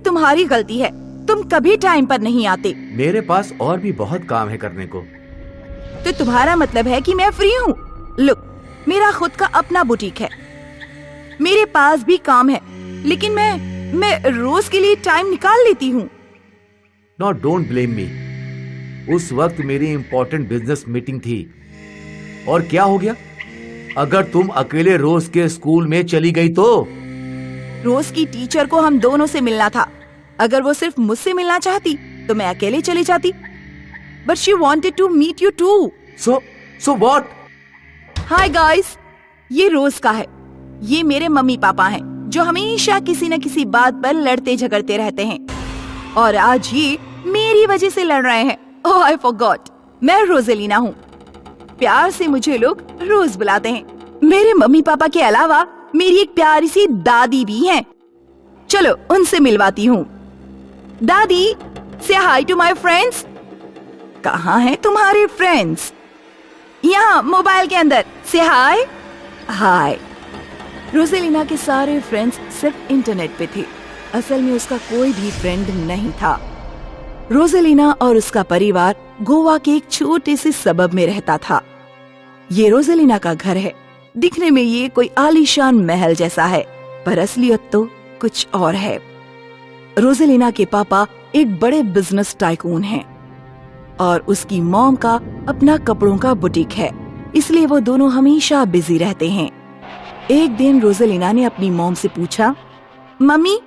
तुम्हारी गलती है, तुम कभी टाइम पर नहीं आते। मेरे पास और भी बहुत काम है करने को। तो तुम्हारा मतलब है कि मैं फ्री हूँ? लुक, मेरा खुद का अपना बुटीक है, मेरे पास भी काम है, लेकिन मैं रोज के लिए टाइम निकाल लेती हूँ। No, don't blame me. उस वक्त मेरी इम्पोर्टेंट बिजनेस मीटिंग थी। और क्या हो गया अगर तुम अकेले रोज के स्कूल में चली गई तो? रोज की टीचर को हम दोनों से मिलना था। अगर वो सिर्फ मुझसे मिलना चाहती तो मैं अकेले चली जाती। But she wanted to meet you too. So what? Hi guys, ये रोज का है। ये मेरे मम्मी पापा हैं जो हमेशा किसी न किसी बात पर लड़ते झगड़ते रहते हैं, और आज ये मेरी वजह से लड़ रहे हैं। ओह आई फॉरगॉट, मैं रोजेलिना हूँ। प्यार से मुझे लोग रोज बुलाते हैं। मेरे मम्मी पापा के अलावा मेरी एक प्यारी सी दादी भी हैं। चलो उनसे मिलवाती हूँ। दादी, से हाय टू माय फ्रेंड्स। कहाँ हैं तुम्हारे फ्रेंड्स? यहाँ मोबाइल के अंदर। से हाय। हाय। रोजेलिना के सारे फ्रेंड्स सिर्फ इंटरनेट पे थे। असल में उसका कोई भी फ्रेंड नहीं था। रोजेलिना और उसका परिवार गोवा के एक छोटे से सबब में रहता था। ये रोजेलिना का घर है। दिखने में ये कोई आलीशान महल जैसा है, पर असलियत तो कुछ और है। रोजेलिना के पापा एक बड़े बिजनेस टाइकून हैं और उसकी मॉम का अपना कपड़ों का बुटीक है, इसलिए वो दोनों हमेशा बिजी रहते हैं। एक दिन रोजेलिना ने अपनी मॉम से पूछा, मम्मी,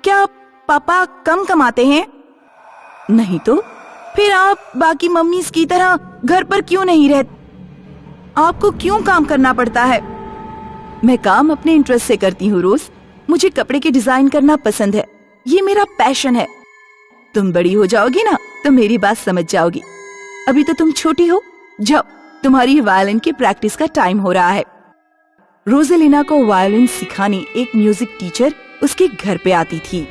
क्या पापा कम कमाते हैं? नहीं तो फिर आप बाकी मम्मीज की तरह घर पर क्यों नहीं रहते? आपको क्यों काम करना पड़ता है? मैं काम अपने इंटरेस्ट से करती हूँ रोज। मुझे कपड़े के डिजाइन करना पसंद है, ये मेरा पैशन है। तुम बड़ी हो जाओगी ना तो मेरी बात समझ जाओगी। अभी तो तुम छोटी हो। जाओ, तुम्हारी वायलिन की प्रैक्टिस का टाइम हो रहा है। रोजेलिना को वायलिन सिखाने एक म्यूजिक टीचर उसके घर पे आती थी।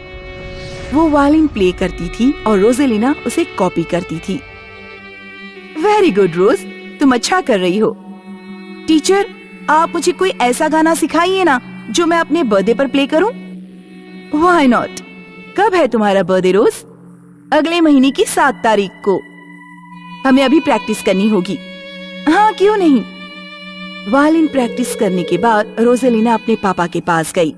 वो वायलिन प्ले करती थी और रोजेलिना उसे कॉपी करती थी। वेरी गुड रोज, तुम अच्छा कर रही हो। टीचर, आप मुझे कोई ऐसा गाना सिखाइए ना जो मैं अपने बर्थडे पर प्ले करूं। Why not? कब है तुम्हारा बर्थडे रोज? अगले महीने की 7 तारीख को। हमें अभी प्रैक्टिस करनी होगी। हाँ, क्यों नहीं। वायलिन प्रैक्टिस करने के बाद रोजेलिना अपने पापा के पास गई।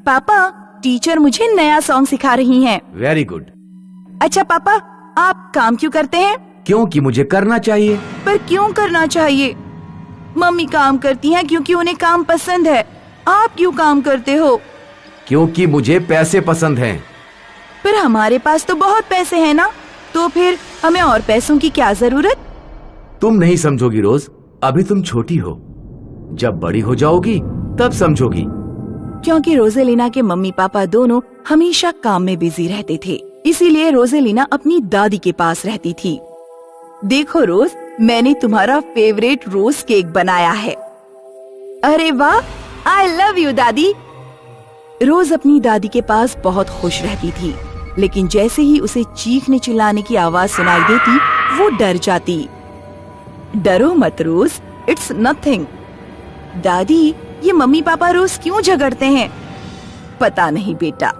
पापा, टीचर मुझे नया सॉन्ग सिखा रही हैं। Very good. अच्छा पापा, आप काम क्यों करते हैं? क्योंकि मुझे करना चाहिए। पर क्यों करना चाहिए? मम्मी काम करती हैं क्योंकि उन्हें काम पसंद है। आप क्यों काम करते हो? क्योंकि मुझे पैसे पसंद हैं। पर हमारे पास तो बहुत पैसे हैं ना, तो फिर हमें और पैसों की क्या जरूरत? तुम नहीं समझोगी रोज, अभी तुम छोटी हो। जब बड़ी हो जाओगी तब समझोगी। क्योंकि रोजेलिना के मम्मी पापा दोनों हमेशा काम में बिजी रहते थे, इसीलिए रोजेलिना अपनी दादी के पास रहती थी। देखो रोज, मैंने तुम्हारा फेवरेट रोज केक बनाया है। अरे वाह, आई लव यू दादी। रोज अपनी दादी के पास बहुत खुश रहती थी, लेकिन जैसे ही उसे चीखने चिल्लाने की आवाज सुनाई देती वो डर जाती। डरो मत रोज, इट्स नथिंग। दादी, ये मम्मी पापा रोज क्यों झगड़ते हैं? पता नहीं बेटा,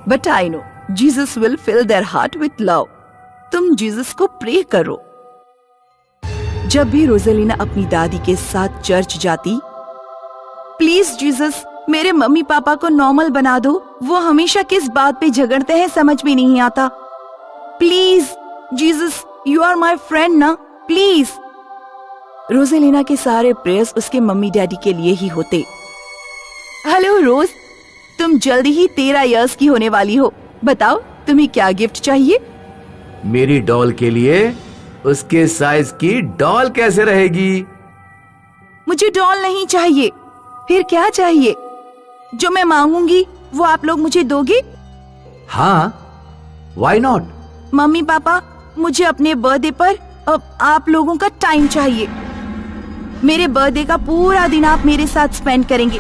but I know Jesus will fill their heart with love. तुम जीसस को प्रे करो। जब भी रोजेलिना अपनी दादी के साथ चर्च जाती, प्लीज जीसस, मेरे मम्मी पापा को नॉर्मल बना दो। वो हमेशा किस बात पे झगड़ते हैं समझ में नहीं आता। Please Jesus, you are my friend ना, प्लीज। रोजेलिना के सारे प्रेयर्स उसके मम्मी डैडी के लिए ही होते। हेलो रोज, तुम जल्दी ही 13 इयर्स की होने वाली हो। बताओ तुम्हें क्या गिफ्ट चाहिए? मेरी डॉल के लिए उसके साइज की डॉल कैसे रहेगी? मुझे डॉल नहीं चाहिए। फिर क्या चाहिए? जो मैं मांगूंगी वो आप लोग मुझे दोगे? हाँ, व्हाई नॉट? मम्मी पापा, मुझे अपने बर्थडे पर अब आप लोगों का टाइम चाहिए। मेरे बर्थडे का पूरा दिन आप मेरे साथ स्पेंड करेंगे।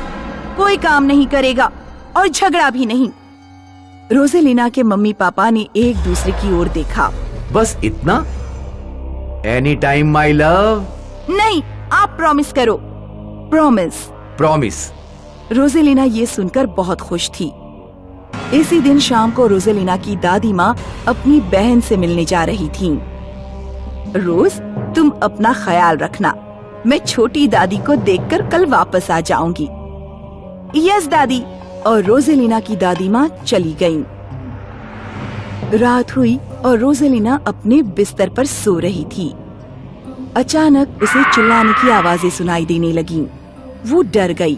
कोई काम नहीं करेगा और झगड़ा भी नहीं। रोजेलिना के मम्मी पापा ने एक दूसरे की ओर देखा। बस इतना? Any time my love? नहीं, आप प्रॉमिस करो। प्रॉमिस। प्रॉमिस। रोजेलिना ये सुनकर बहुत खुश थी। इसी दिन शाम को रोजेलिना की दादी माँ अपनी बहन से मिलने जा रही थीं। रोज, तुम अपना ख्याल रखना। मैं छोटी दादी को देखकर कल वापस आ जाऊंगी। यस दादी। और रोजेलिना की दादी माँ चली गईं। रात हुई और रोजेलिना अपने बिस्तर पर सो रही थी। अचानक उसे चिल्लाने की आवाजें सुनाई देने लगीं। वो डर गई।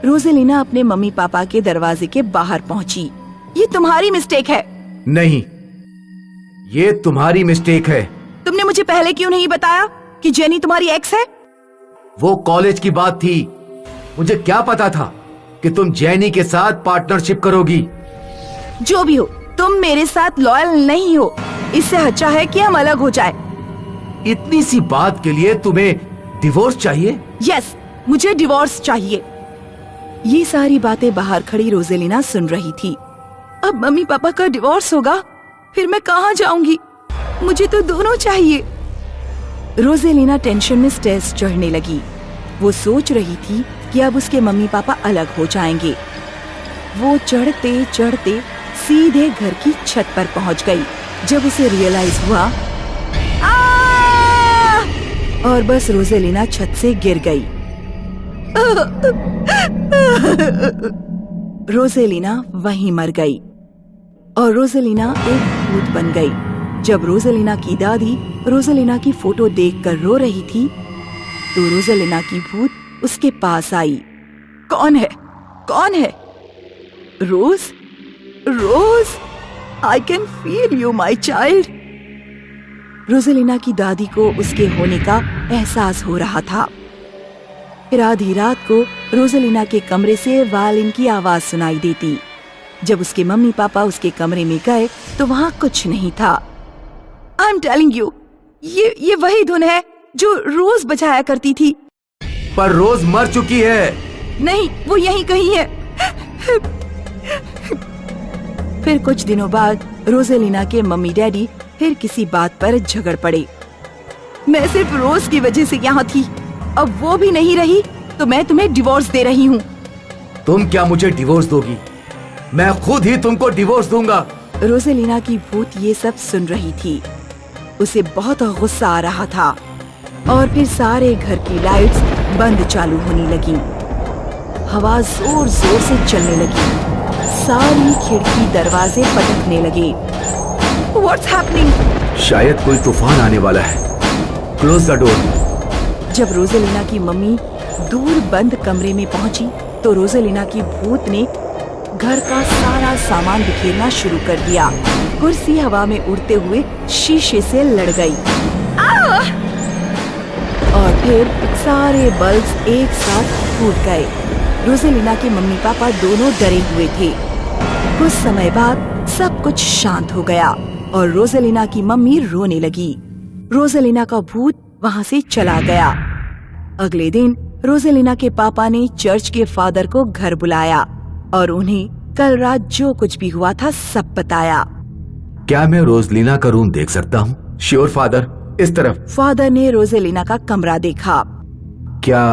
रोजेलिना अपने मम्मी पापा के दरवाजे के बाहर पहुंची। ये तुम्हारी मिस्टेक है। नहीं, ये तुम्हारी मिस्टेक है। तुमने मुझे पहले क्यों नहीं बताया कि जेनी तुम्हारी एक्स है? वो कॉलेज की बात थी। मुझे क्या पता था कि तुम जेनी के साथ पार्टनरशिप करोगी। जो भी हो, तुम मेरे साथ लॉयल नहीं हो। इससे अच्छा है कि हम अलग हो जाए। इतनी सी बात के लिए तुम्हें डिवोर्स चाहिए? यस, मुझे डिवोर्स चाहिए। ये सारी बातें बाहर खड़ी रोजेलिना सुन रही थी। अब मम्मी पापा का डिवोर्स होगा, फिर मैं कहाँ जाऊंगी? मुझे तो दोनों चाहिए। रोजेलिना टेंशन में स्ट्रेस चढ़ने लगी। वो सोच रही थी कि अब उसके मम्मी पापा अलग हो जाएंगे। वो चढ़ते चढ़ते सीधे घर की छत पर पहुंच गई। जब उसे रियलाइज हुआ, और बस रोजेलिना छत से गिर गई। रोजेलिना वहीं मर गई और रोजेलिना एक भूत बन गई। जब रोजेलिना की दादी रोजेलिना की फोटो देखकर रो रही थी, तो रोजेलिना की भूत उसके पास आई। कौन है? कौन है? Rose? Rose, I can feel you my child. Rosalina की दादी को उसके होने का एहसास हो रहा था। फिर आधी रात को रोजेलिना के कमरे से वायलिन की आवाज सुनाई देती। जब उसके मम्मी पापा उसके कमरे में गए तो वहाँ कुछ नहीं था। आई एम टेलिंग यू, ये वही धुन है जो रोज बजाया करती थी। पर रोज मर चुकी है। नहीं, वो यहीं कहीं है। फिर कुछ दिनों बाद रोजेलिना के मम्मी डैडी फिर किसी बात पर झगड़ पड़े। मैं सिर्फ रोज की वजह से यहाँ थी, अब वो भी नहीं रही तो मैं तुम्हें डिवोर्स दे रही हूँ। तुम क्या मुझे डिवोर्स दोगी? मैं खुद ही तुमको डिवोर्स दूंगा। रोजेलिना की भूत ये सब सुन रही थी। उसे बहुत गुस्सा आ रहा था और फिर सारे घर की लाइट्स बंद चालू होने लगी। हवा जोर जोर से चलने लगी। सारी खिड़की दरवाजे पटकने लगे। What's happening? शायद कोई तूफान आने वाला है। Close the door. जब रोजेलिना की मम्मी दूर बंद कमरे में पहुंची तो रोजेलिना की भूत ने घर का सारा सामान बिखेरना शुरू कर दिया। कुर्सी हवा में उड़ते हुए शीशे से लड़ गई। और फिर सारे बल्ब एक साथ फूट गए। रोजेलिना के मम्मी पापा दोनों डरे हुए थे। कुछ समय बाद सब कुछ शांत हो गया और रोजेलिना की मम्मी रोने लगी। रोजेलिना का भूत वहाँ से चला गया। अगले दिन रोजेलिना के पापा ने चर्च के फादर को घर बुलाया और उन्हें कल रात जो कुछ भी हुआ था सब बताया। क्या मैं रोजेलिना का रूम देख सकता हूँ? श्योर फादर, इस तरफ। फादर ने रोजेलिना का कमरा देखा। क्या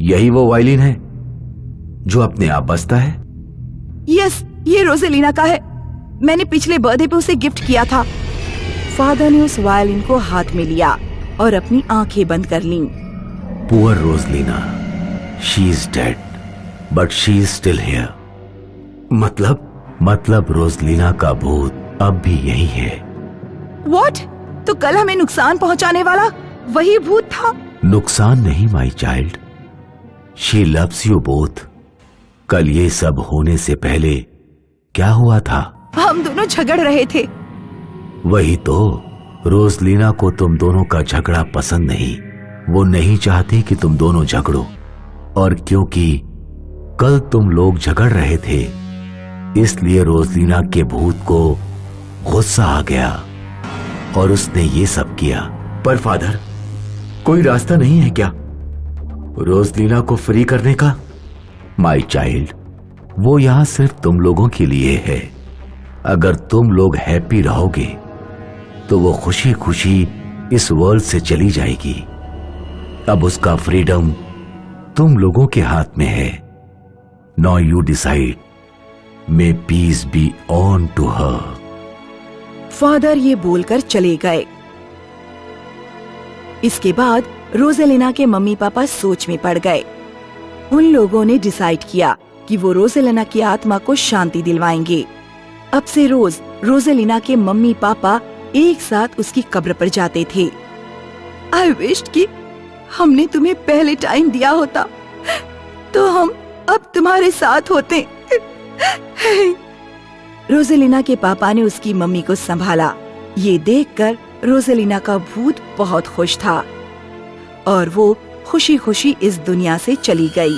यही वो वायलिन है जो अपने आप बजता है? यस, ये रोजेलिना का है। मैंने पिछले बर्थडे पे उसे गिफ्ट किया था। फादर ने उस वायलिन को हाथ में लिया और अपनी आंखें बंद कर लीं। Poor Rosalina, she is dead but she is still here. मतलब रोजेलिना का भूत अब भी यही है। व्हाट? तो कल हमें नुकसान पहुंचाने वाला वही भूत था? नुकसान नहीं my child, she loves you both. कल ये सब होने से पहले क्या हुआ था? हम दोनों झगड़ रहे थे। वही तो, रोजेलिना को तुम दोनों का झगड़ा पसंद नहीं। वो नहीं चाहती कि तुम दोनों झगड़ो, और क्योंकि कल तुम लोग झगड़ रहे थे इसलिए रोजेलिना के भूत को गुस्सा आ गया और उसने ये सब किया। पर फादर, कोई रास्ता नहीं है क्या रोजेलिना को फ्री करने का? माय चाइल्ड, वो यहां सिर्फ तुम लोगों के लिए है। अगर तुम लोग हैप्पी रहोगे तो वो खुशी खुशी इस वर्ल्ड से चली जाएगी। अब उसका फ्रीडम तुम लोगों के हाथ में है। Now you decide may peace be on to her. Father ये बोलकर चले गए। इसके बाद रोजेलिना के मम्मी पापा सोच में पड़ गए। उन लोगों ने डिसाइड किया कि वो रोजेलिना की आत्मा को शांति दिलवाएंगे। अब से रोज रोजेलिना के मम्मी पापा एक साथ उसकी कब्र पर जाते थे। आई विश कि हमने तुम्हें पहले टाइम दिया होता तो हम अब तुम्हारे साथ होते। रोजेलिना के पापा ने उसकी मम्मी को संभाला। ये देखकर रोजेलिना का भूत बहुत खुश था और वो खुशी खुशी इस दुनिया से चली गई।